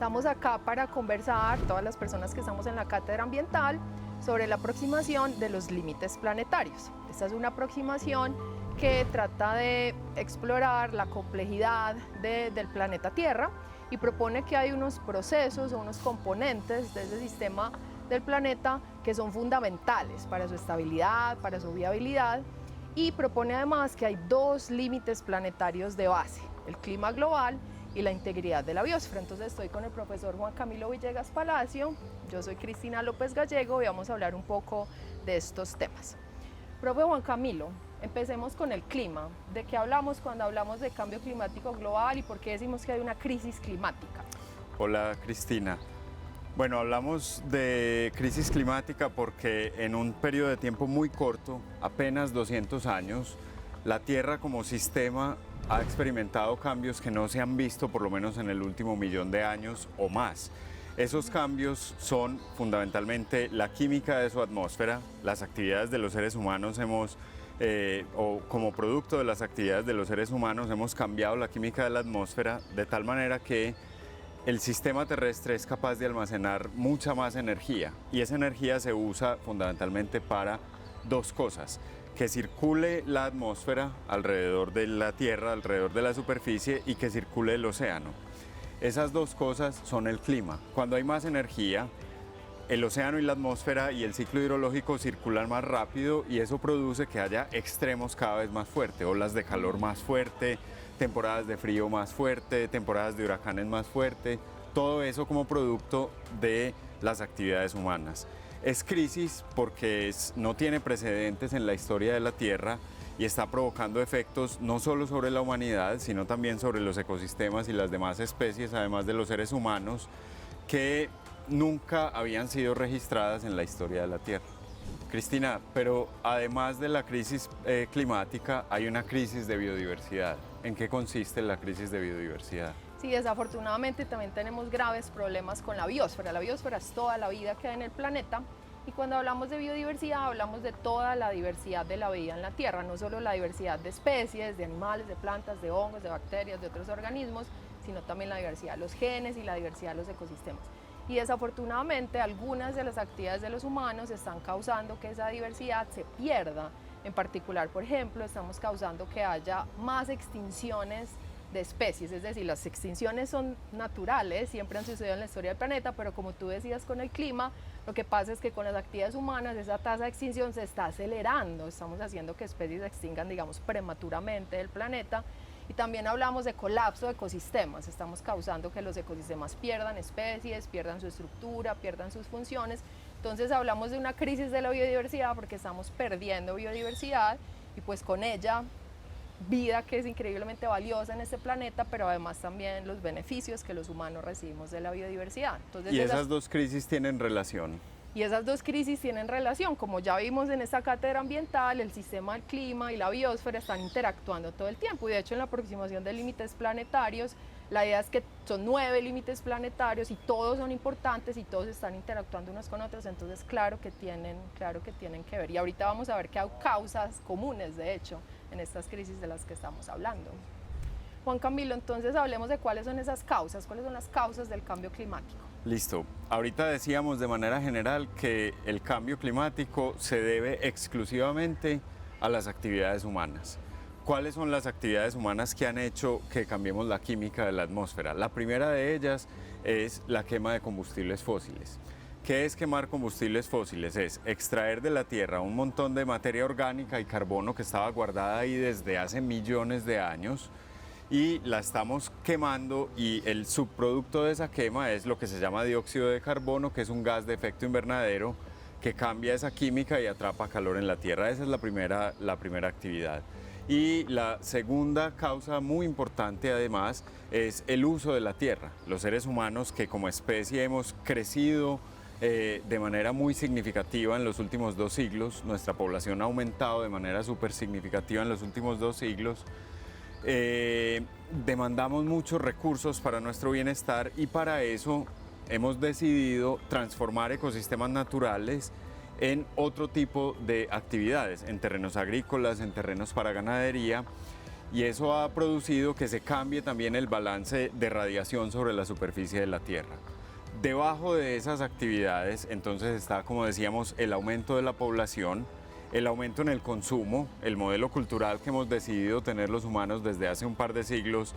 Estamos acá para conversar, todas las personas que estamos en la cátedra ambiental, sobre la aproximación de los límites planetarios. Esta es una aproximación que trata de explorar la complejidad del planeta Tierra y propone que hay unos procesos o unos componentes de ese sistema del planeta que son fundamentales para su estabilidad, para su viabilidad, y propone además que hay dos límites planetarios de base: el clima global y la integridad de la biosfera. Entonces estoy con el profesor Juan Camilo Villegas Palacio, yo soy Cristina López Gallego y vamos a hablar un poco de estos temas. Profe Juan Camilo, empecemos con el clima. ¿De qué hablamos cuando hablamos de cambio climático global y por qué decimos que hay una crisis climática? Hola Cristina. Bueno, hablamos de crisis climática porque en un periodo de tiempo muy corto, apenas 200 años, la Tierra como sistema ha experimentado cambios que no se han visto por lo menos en el último millón de años o más. Esos cambios son fundamentalmente la química de su atmósfera, las actividades de los seres humanos o como producto de las actividades de los seres humanos hemos cambiado la química de la atmósfera de tal manera que el sistema terrestre es capaz de almacenar mucha más energía y esa energía se usa fundamentalmente para dos cosas: que circule la atmósfera alrededor de la Tierra, alrededor de la superficie, y que circule el océano. Esas dos cosas son el clima. Cuando hay más energía, el océano y la atmósfera y el ciclo hidrológico circulan más rápido y eso produce que haya extremos cada vez más fuertes, olas de calor más fuerte, temporadas de frío más fuerte, temporadas de huracanes más fuerte, todo eso como producto de las actividades humanas. Es crisis porque no tiene precedentes en la historia de la Tierra y está provocando efectos no solo sobre la humanidad, sino también sobre los ecosistemas y las demás especies, además de los seres humanos, que nunca habían sido registradas en la historia de la Tierra. Cristina, pero además de la crisis climática, hay una crisis de biodiversidad. ¿En qué consiste la crisis de biodiversidad? Sí, desafortunadamente también tenemos graves problemas con la biosfera. La biosfera es toda la vida que hay en el planeta y cuando hablamos de biodiversidad hablamos de toda la diversidad de la vida en la Tierra, no solo la diversidad de especies, de animales, de plantas, de hongos, de bacterias, de otros organismos, sino también la diversidad de los genes y la diversidad de los ecosistemas. Y desafortunadamente algunas de las actividades de los humanos están causando que esa diversidad se pierda. En particular, por ejemplo, estamos causando que haya más extinciones de especies, es decir, las extinciones son naturales, siempre han sucedido en la historia del planeta, pero como tú decías con el clima, lo que pasa es que con las actividades humanas esa tasa de extinción se está acelerando, estamos haciendo que especies se extingan, digamos, prematuramente del planeta. Y también hablamos de colapso de ecosistemas, estamos causando que los ecosistemas pierdan especies, pierdan su estructura, pierdan sus funciones. Entonces hablamos de una crisis de la biodiversidad porque estamos perdiendo biodiversidad y pues con ella vida que es increíblemente valiosa en este planeta, pero además también los beneficios que los humanos recibimos de la biodiversidad. Entonces, ¿y esas dos crisis tienen relación? Y esas dos crisis tienen relación, como ya vimos en esta cátedra ambiental, el sistema del clima y la biosfera están interactuando todo el tiempo y de hecho en la aproximación de límites planetarios la idea es que son 9 límites planetarios y todos son importantes y todos están interactuando unos con otros, entonces claro que tienen que ver y ahorita vamos a ver que hay causas comunes de hecho en estas crisis de las que estamos hablando. Juan Camilo, entonces hablemos de cuáles son esas causas, cuáles son las causas del cambio climático. Listo. Ahorita decíamos de manera general que el cambio climático se debe exclusivamente a las actividades humanas. ¿Cuáles son las actividades humanas que han hecho que cambiemos la química de la atmósfera? La primera de ellas es la quema de combustibles fósiles. ¿Qué es quemar combustibles fósiles? Es extraer de la tierra un montón de materia orgánica y carbono que estaba guardada ahí desde hace millones de años y la estamos quemando y el subproducto de esa quema es lo que se llama dióxido de carbono, que es un gas de efecto invernadero que cambia esa química y atrapa calor en la tierra. Esa es la primera actividad. Y la segunda causa muy importante además es el uso de la tierra. Los seres humanos que como especie hemos crecido de manera muy significativa en los últimos 2 siglos, nuestra población ha aumentado de manera súper significativa en los últimos 2 siglos, demandamos muchos recursos para nuestro bienestar y para eso hemos decidido transformar ecosistemas naturales en otro tipo de actividades, en terrenos agrícolas, en terrenos para ganadería y eso ha producido que se cambie también el balance de radiación sobre la superficie de la Tierra. Debajo de esas actividades, entonces está, como decíamos, el aumento de la población, el aumento en el consumo, el modelo cultural que hemos decidido tener los humanos desde hace un par de siglos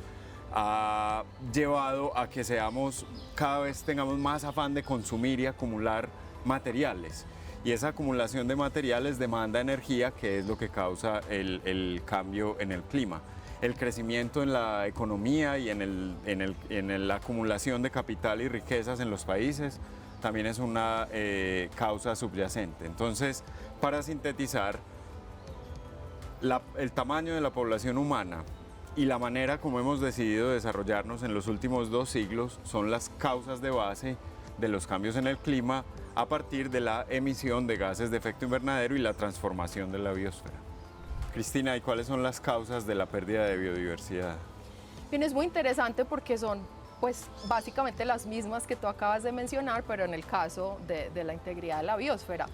ha llevado a que cada vez tengamos más afán de consumir y acumular materiales. Y esa acumulación de materiales demanda energía, que es lo que causa el cambio en el clima. El crecimiento en la economía y en la acumulación de capital y riquezas en los países también es una causa subyacente. Entonces, para sintetizar, el tamaño de la población humana y la manera como hemos decidido desarrollarnos en los últimos 2 siglos son las causas de base de los cambios en el clima a partir de la emisión de gases de efecto invernadero y la transformación de la biosfera. Cristina, ¿y cuáles son las causas de la pérdida de biodiversidad? Bien, es muy interesante porque son pues básicamente las mismas que tú acabas de mencionar, pero en el caso de la integridad de la biosfera.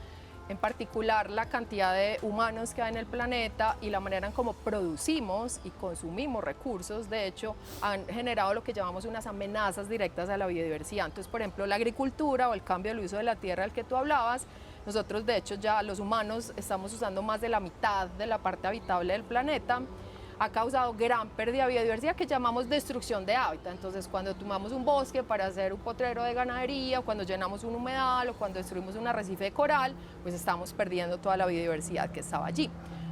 En particular, la cantidad de humanos que hay en el planeta y la manera en cómo producimos y consumimos recursos, de hecho, han generado lo que llamamos unas amenazas directas a la biodiversidad. Entonces, por ejemplo, la agricultura o el cambio del uso de la tierra del que tú hablabas, nosotros, de hecho, ya los humanos estamos usando más de la mitad de la parte habitable del planeta. Ha causado gran pérdida de biodiversidad que llamamos destrucción de hábitat. Entonces, cuando tomamos un bosque para hacer un potrero de ganadería, o cuando llenamos un humedal, o cuando destruimos un arrecife de coral, pues estamos perdiendo toda la biodiversidad que estaba allí.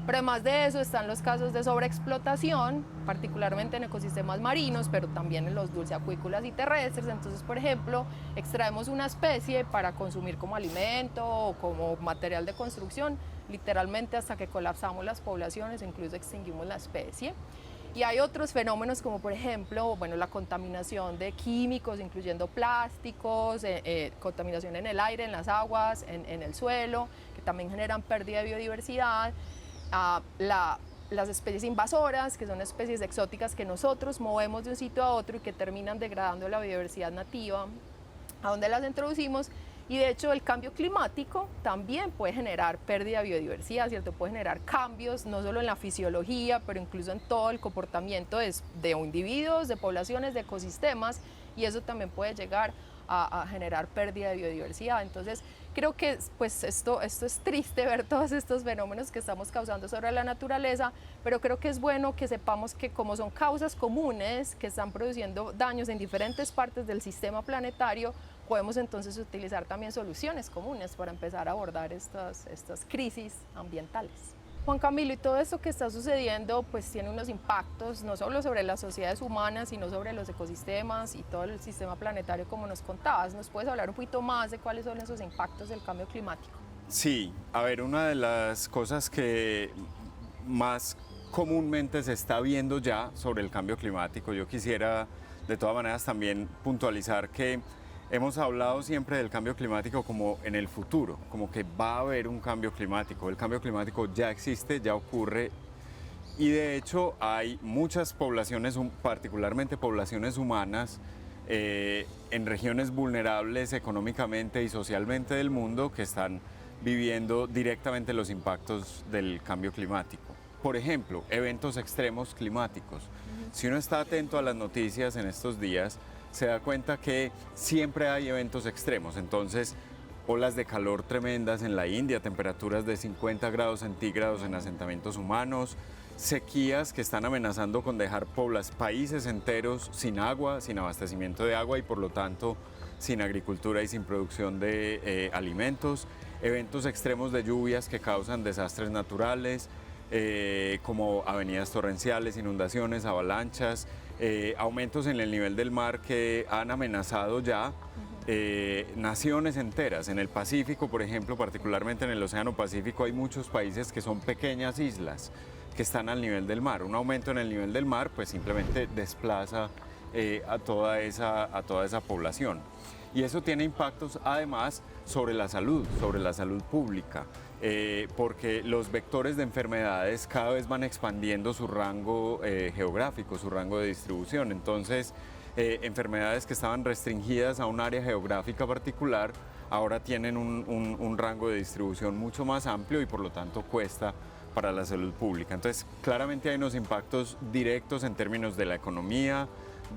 Pero además de eso están los casos de sobreexplotación, particularmente en ecosistemas marinos, pero también en los dulceacuícolas y terrestres. Entonces, por ejemplo, extraemos una especie para consumir como alimento o como material de construcción, literalmente hasta que colapsamos las poblaciones e incluso extinguimos la especie. Y hay otros fenómenos como por ejemplo, bueno, la contaminación de químicos, incluyendo plásticos, contaminación en el aire, en las aguas, en el suelo, que también generan pérdida de biodiversidad. Las especies invasoras, que son especies exóticas que nosotros movemos de un sitio a otro y que terminan degradando la biodiversidad nativa, a donde las introducimos. Y de hecho el cambio climático también puede generar pérdida de biodiversidad, ¿cierto? Puede generar cambios no solo en la fisiología, pero incluso en todo el comportamiento de individuos, de poblaciones, de ecosistemas, y eso también puede llegar a generar pérdida de biodiversidad. Entonces creo que pues esto es triste ver todos estos fenómenos que estamos causando sobre la naturaleza, pero creo que es bueno que sepamos que como son causas comunes que están produciendo daños en diferentes partes del sistema planetario, podemos entonces utilizar también soluciones comunes para empezar a abordar estas crisis ambientales. Juan Camilo, y todo esto que está sucediendo pues tiene unos impactos no solo sobre las sociedades humanas, sino sobre los ecosistemas y todo el sistema planetario como nos contabas. ¿Nos puedes hablar un poquito más de cuáles son esos impactos del cambio climático? Sí, a ver, una de las cosas que más comúnmente se está viendo ya sobre el cambio climático, yo quisiera de todas maneras también puntualizar que hemos hablado siempre del cambio climático como en el futuro, como que va a haber un cambio climático. El cambio climático ya existe, ya ocurre y de hecho hay muchas poblaciones, particularmente poblaciones humanas, en regiones vulnerables económicamente y socialmente del mundo que están viviendo directamente los impactos del cambio climático. Por ejemplo, eventos extremos climáticos. Si uno está atento a las noticias en estos días, se da cuenta que siempre hay eventos extremos. Entonces, olas de calor tremendas en la India, temperaturas de 50 grados centígrados en asentamientos humanos, sequías que están amenazando con dejar países enteros sin agua, sin abastecimiento de agua y por lo tanto sin agricultura y sin producción de alimentos, eventos extremos de lluvias que causan desastres naturales, como avenidas torrenciales, inundaciones, avalanchas, aumentos en el nivel del mar que han amenazado ya naciones enteras. En el Pacífico, por ejemplo, particularmente en el Océano Pacífico, hay muchos países que son pequeñas islas que están al nivel del mar. Un aumento en el nivel del mar pues simplemente desplaza a toda esa población. Y eso tiene impactos además sobre la salud pública. Porque los vectores de enfermedades cada vez van expandiendo su rango geográfico, su rango de distribución. Entonces, enfermedades que estaban restringidas a un área geográfica particular, ahora tienen un rango de distribución mucho más amplio y por lo tanto cuesta para la salud pública. Entonces, claramente hay unos impactos directos en términos de la economía,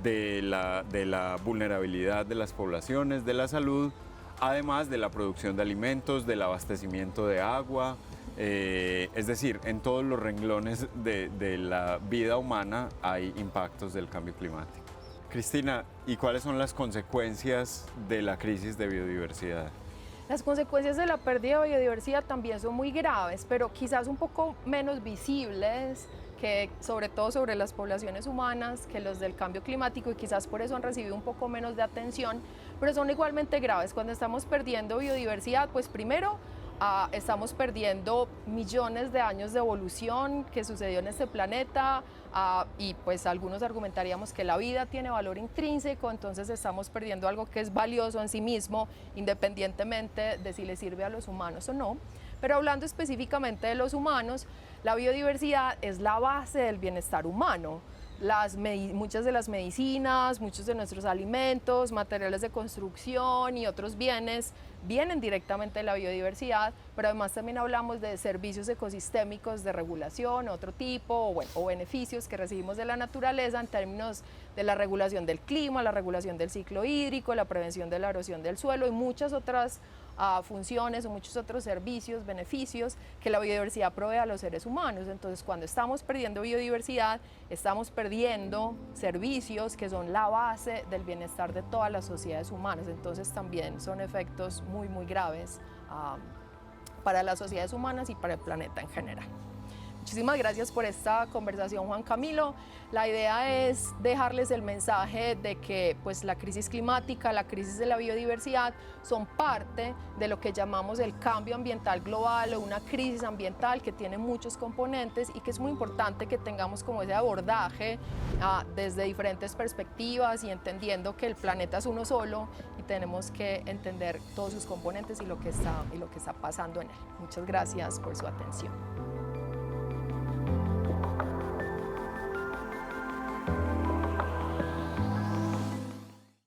de la vulnerabilidad de las poblaciones, de la salud, además de la producción de alimentos, del abastecimiento de agua, es decir, en todos los renglones de la vida humana hay impactos del cambio climático. Cristina, ¿y cuáles son las consecuencias de la crisis de biodiversidad? Las consecuencias de la pérdida de biodiversidad también son muy graves, pero quizás un poco menos visibles, que sobre todo sobre las poblaciones humanas, que los del cambio climático, y quizás por eso han recibido un poco menos de atención, pero son igualmente graves. Cuando estamos perdiendo biodiversidad, pues primero estamos perdiendo millones de años de evolución que sucedió en este planeta, y pues algunos argumentaríamos que la vida tiene valor intrínseco, entonces estamos perdiendo algo que es valioso en sí mismo, independientemente de si le sirve a los humanos o no. Pero hablando específicamente de los humanos, la biodiversidad es la base del bienestar humano. Muchas de las medicinas, muchos de nuestros alimentos, materiales de construcción y otros bienes vienen directamente de la biodiversidad, pero además también hablamos de servicios ecosistémicos de regulación, otro tipo, o beneficios que recibimos de la naturaleza en términos de la regulación del clima, la regulación del ciclo hídrico, la prevención de la erosión del suelo y muchas otras funciones o muchos otros servicios, beneficios que la biodiversidad provee a los seres humanos. Entonces, cuando estamos perdiendo biodiversidad, estamos perdiendo servicios que son la base del bienestar de todas las sociedades humanas. Entonces, también son efectos muy, muy graves para las sociedades humanas y para el planeta en general. Muchísimas gracias por esta conversación, Juan Camilo. La idea es dejarles el mensaje de que pues, la crisis climática, la crisis de la biodiversidad son parte de lo que llamamos el cambio ambiental global o una crisis ambiental que tiene muchos componentes y que es muy importante que tengamos como ese abordaje desde diferentes perspectivas y entendiendo que el planeta es uno solo y tenemos que entender todos sus componentes y lo que está pasando en él. Muchas gracias por su atención.